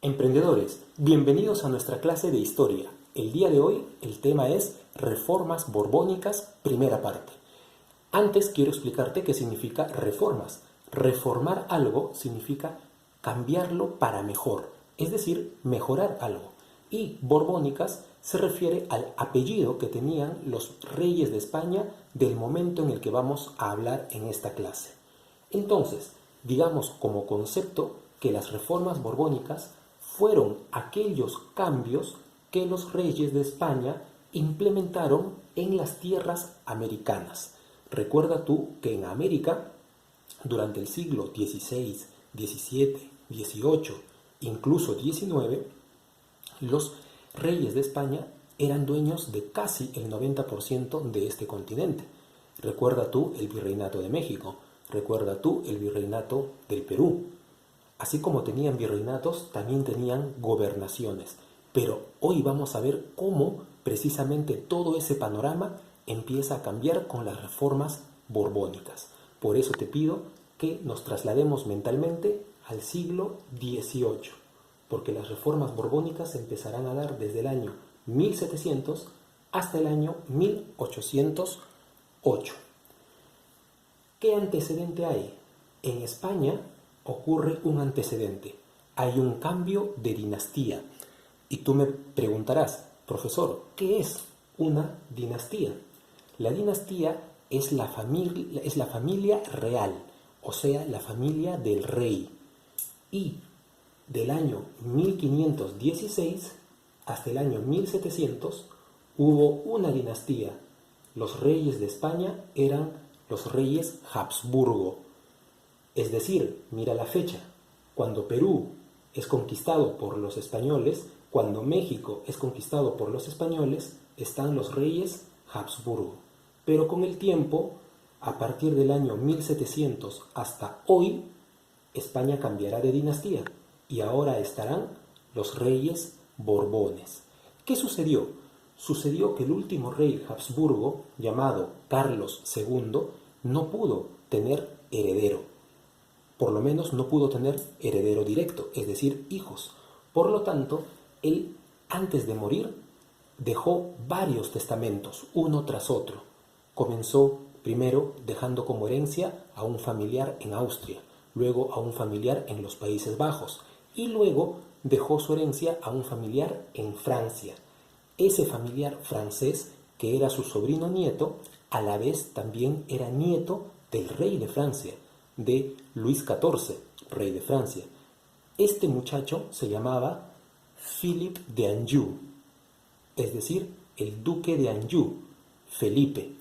Emprendedores, bienvenidos a nuestra clase de historia. El día de hoy el tema es Reformas Borbónicas, primera parte. Antes quiero explicarte qué significa reformas. Reformar algo significa cambiarlo para mejor, es decir, mejorar algo. Y borbónicas se refiere al apellido que tenían los reyes de España del momento en el que vamos a hablar en esta clase. Entonces, digamos como concepto que las reformas borbónicas fueron aquellos cambios que los reyes de España implementaron en las tierras americanas. Recuerda tú que en América, durante el siglo XVI, XVII, XVIII, incluso XIX, los reyes de España eran dueños de casi el 90% de este continente. Recuerda tú el virreinato de México, recuerda tú el virreinato del Perú. Así como tenían virreinatos, también tenían gobernaciones. Pero hoy vamos a ver cómo precisamente todo ese panorama empieza a cambiar con las reformas borbónicas. Por eso te pido que nos traslademos mentalmente al siglo XVIII, porque las reformas borbónicas se empezarán a dar desde el año 1700 hasta el año 1808. ¿Qué antecedente hay? En España ocurre un antecedente. Hay un cambio de dinastía. Y tú me preguntarás, profesor, ¿qué es una dinastía? La dinastía es la familia real, o sea, la familia del rey. Y del año 1516 hasta el año 1700 hubo una dinastía. Los reyes de España eran los reyes Habsburgo. Es decir, mira la fecha, cuando Perú es conquistado por los españoles, cuando México es conquistado por los españoles, están los reyes Habsburgo. Pero con el tiempo, a partir del año 1700 hasta hoy, España cambiará de dinastía y ahora estarán los reyes Borbones. ¿Qué sucedió? Sucedió que el último rey Habsburgo, llamado Carlos II, no pudo tener heredero. Por lo menos no pudo tener heredero directo, es decir, hijos. Por lo tanto, él, antes de morir, dejó varios testamentos, uno tras otro. Comenzó primero dejando como herencia a un familiar en Austria, luego a un familiar en los Países Bajos y luego dejó su herencia a un familiar en Francia. Ese familiar francés, que era su sobrino nieto, a la vez también era nieto del rey de Francia, de Luis XIV, rey de Francia. Este muchacho se llamaba Philippe de Anjou, es decir, el duque de Anjou, Felipe.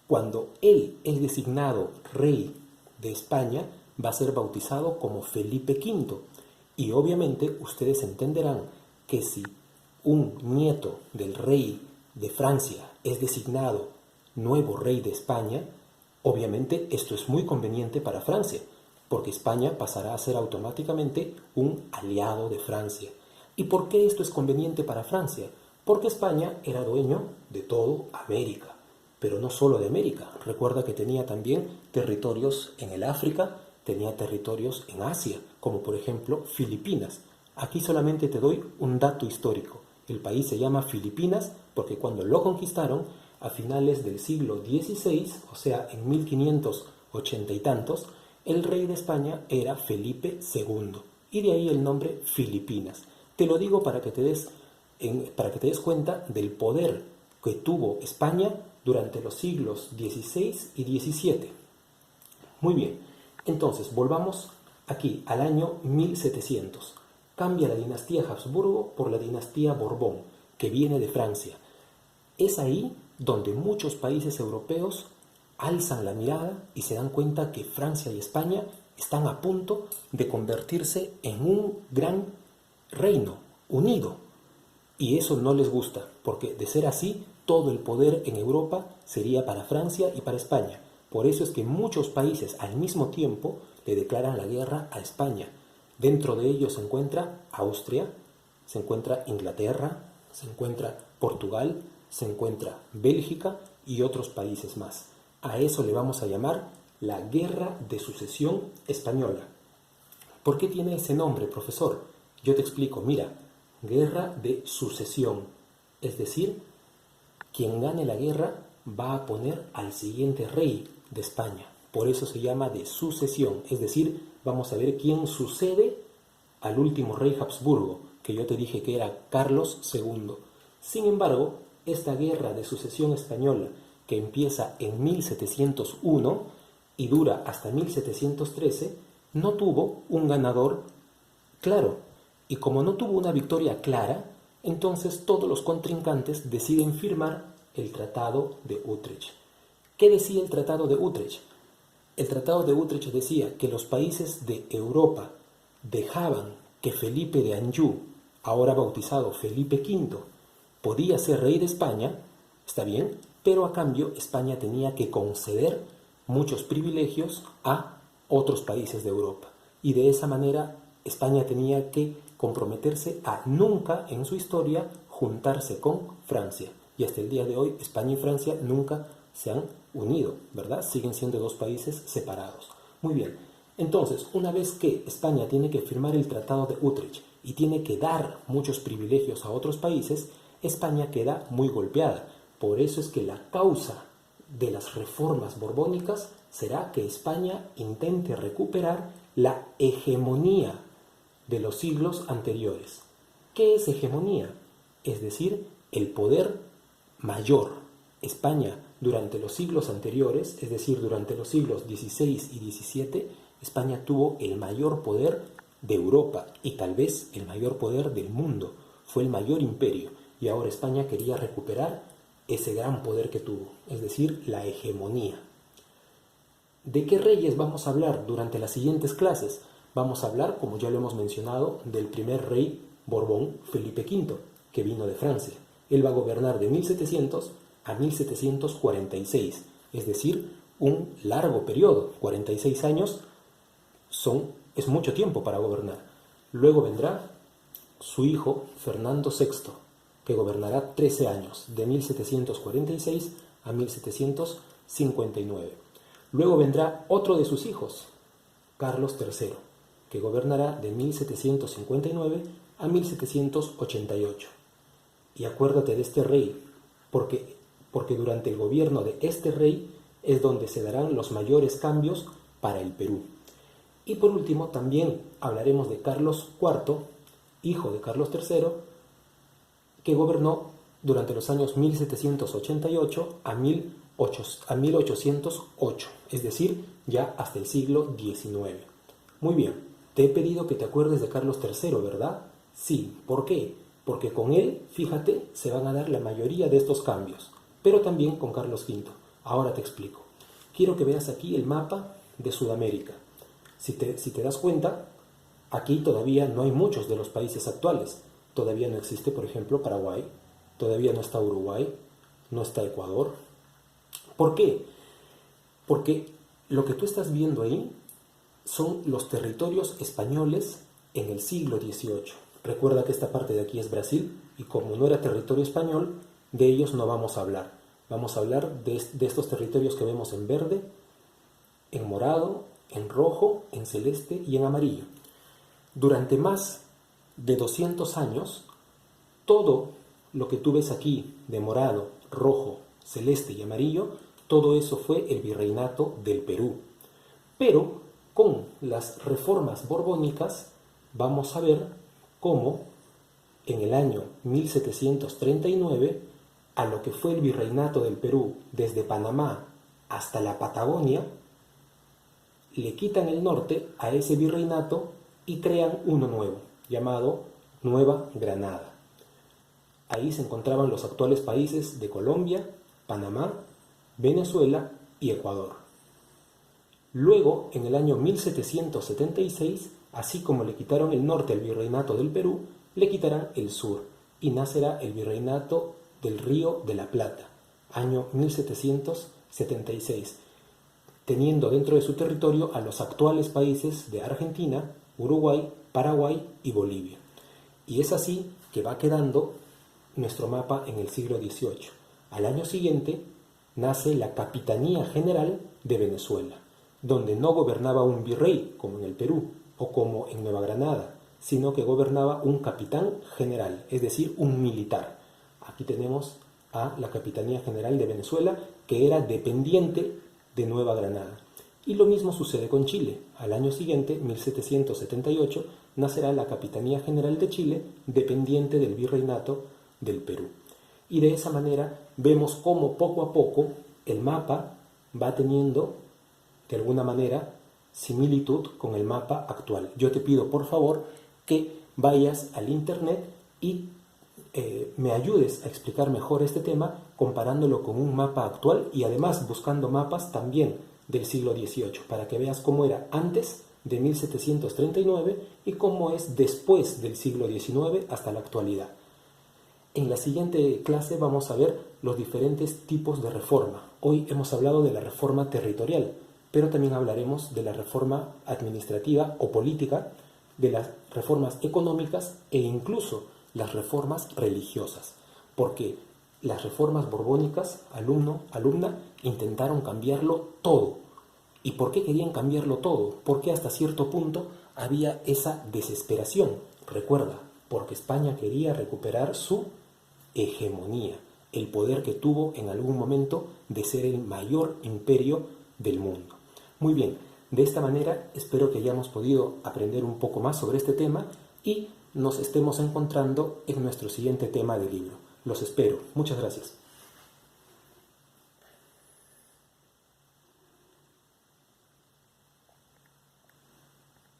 Cuando él es designado rey de España, va a ser bautizado como Felipe V. Y obviamente ustedes entenderán que si un nieto del rey de Francia es designado nuevo rey de España, obviamente esto es muy conveniente para Francia, porque España pasará a ser automáticamente un aliado de Francia. ¿Y por qué esto es conveniente para Francia? Porque España era dueño de todo América, pero no solo de América. Recuerda que tenía también territorios en el África, tenía territorios en Asia, como por ejemplo Filipinas. Aquí solamente te doy un dato histórico. El país se llama Filipinas porque cuando lo conquistaron, a finales del siglo XVI, o sea, en 1580 y tantos, el rey de España era Felipe II, y de ahí el nombre Filipinas. Te lo digo para que te des cuenta del poder que tuvo España durante los siglos XVI y XVII. Muy bien, entonces volvamos aquí al año 1700. Cambia la dinastía Habsburgo por la dinastía Borbón, que viene de Francia. Es ahí donde muchos países europeos alzan la mirada y se dan cuenta que Francia y España están a punto de convertirse en un gran reino unido. Y eso no les gusta, porque de ser así, todo el poder en Europa sería para Francia y para España. Por eso es que muchos países al mismo tiempo le declaran la guerra a España. Dentro de ellos se encuentra Austria, se encuentra Inglaterra, se encuentra Portugal, se encuentra Bélgica y otros países más. A eso le vamos a llamar la Guerra de Sucesión Española. ¿Por qué tiene ese nombre, profesor? Yo te explico, mira, guerra de sucesión, es decir, quien gane la guerra va a poner al siguiente rey de España. Por eso se llama de sucesión, es decir, vamos a ver quién sucede al último rey Habsburgo, que yo te dije que era Carlos II. Sin embargo, esta guerra de sucesión española, que empieza en 1701 y dura hasta 1713, no tuvo un ganador claro. Y como no tuvo una victoria clara, entonces todos los contrincantes deciden firmar el Tratado de Utrecht. ¿Qué decía el Tratado de Utrecht? El Tratado de Utrecht decía que los países de Europa dejaban que Felipe de Anjou, ahora bautizado Felipe V, podía ser rey de España, está bien, pero a cambio España tenía que conceder muchos privilegios a otros países de Europa. Y de esa manera España tenía que comprometerse a nunca en su historia juntarse con Francia. Y hasta el día de hoy España y Francia nunca se han unido, ¿verdad? Siguen siendo dos países separados. Muy bien, entonces, una vez que España tiene que firmar el Tratado de Utrecht y tiene que dar muchos privilegios a otros países, España queda muy golpeada. Por eso es que la causa de las reformas borbónicas será que España intente recuperar la hegemonía de los siglos anteriores. ¿Qué es hegemonía? Es decir, el poder mayor. España durante los siglos anteriores, es decir, durante los siglos XVI y XVII, España tuvo el mayor poder de Europa y tal vez el mayor poder del mundo. Fue el mayor imperio y ahora España quería recuperar ese gran poder que tuvo, es decir, la hegemonía. ¿De qué reyes vamos a hablar durante las siguientes clases? Vamos a hablar, como ya lo hemos mencionado, del primer rey Borbón, Felipe V, que vino de Francia. Él va a gobernar de 1700 a 1746, es decir, un largo periodo. 46 años es mucho tiempo para gobernar. Luego vendrá su hijo Fernando VI, que gobernará 13 años, de 1746 a 1759. Luego vendrá otro de sus hijos, Carlos III, que gobernará de 1759 a 1788. Y acuérdate de este rey, porque durante el gobierno de este rey es donde se darán los mayores cambios para el Perú. Y por último también hablaremos de Carlos IV, hijo de Carlos III, que gobernó durante los años 1788 a 1808, es decir, ya hasta el siglo XIX. Muy bien, te he pedido que te acuerdes de Carlos III, ¿verdad? Sí, ¿por qué? Porque con él, fíjate, se van a dar la mayoría de estos cambios, pero también con Carlos V. Ahora te explico. Quiero que veas aquí el mapa de Sudamérica. Si te das cuenta, aquí todavía no hay muchos de los países actuales. Todavía no existe, por ejemplo, Paraguay, todavía no está Uruguay, no está Ecuador. ¿Por qué? Porque lo que tú estás viendo ahí son los territorios españoles en el siglo XVIII. Recuerda que esta parte de aquí es Brasil y como no era territorio español, de ellos no vamos a hablar. Vamos a hablar de estos territorios que vemos en verde, en morado, en rojo, en celeste y en amarillo. Durante más de 200 años, todo lo que tú ves aquí de morado, rojo, celeste y amarillo, todo eso fue el virreinato del Perú. Pero con las reformas borbónicas vamos a ver cómo en el año 1739 a lo que fue el virreinato del Perú desde Panamá hasta la Patagonia, le quitan el norte a ese virreinato y crean uno nuevo, llamado Nueva Granada. Ahí se encontraban los actuales países de Colombia, Panamá, Venezuela y Ecuador. Luego, en el año 1776, así como le quitaron el norte al virreinato del Perú, le quitarán el sur y nacerá el virreinato del Río de la Plata, año 1776, teniendo dentro de su territorio a los actuales países de Argentina, Uruguay, Paraguay y Bolivia. Y es así que va quedando nuestro mapa en el siglo XVIII. Al año siguiente nace la Capitanía General de Venezuela, donde no gobernaba un virrey como en el Perú o como en Nueva Granada, sino que gobernaba un capitán general, es decir, un militar. Aquí tenemos a la Capitanía General de Venezuela, que era dependiente de Nueva Granada. Y lo mismo sucede con Chile. Al año siguiente, 1778, nacerá la Capitanía General de Chile, dependiente del Virreinato del Perú. Y de esa manera vemos cómo poco a poco el mapa va teniendo, de alguna manera, similitud con el mapa actual. Yo te pido, por favor, que vayas al internet y me ayudes a explicar mejor este tema comparándolo con un mapa actual y además buscando mapas también del siglo XVIII para que veas cómo era antes de 1739 y cómo es después del siglo XIX hasta la actualidad. En la siguiente clase vamos a ver los diferentes tipos de reforma. Hoy hemos hablado de la reforma territorial, pero también hablaremos de la reforma administrativa o política, de las reformas económicas e incluso las reformas religiosas, porque las reformas borbónicas, alumno, alumna, intentaron cambiarlo todo. ¿Y por qué querían cambiarlo todo? Porque hasta cierto punto había esa desesperación. Recuerda, porque España quería recuperar su hegemonía, el poder que tuvo en algún momento de ser el mayor imperio del mundo. Muy bien, de esta manera espero que hayamos podido aprender un poco más sobre este tema y nos estemos encontrando en nuestro siguiente tema de libro. Los espero. Muchas gracias.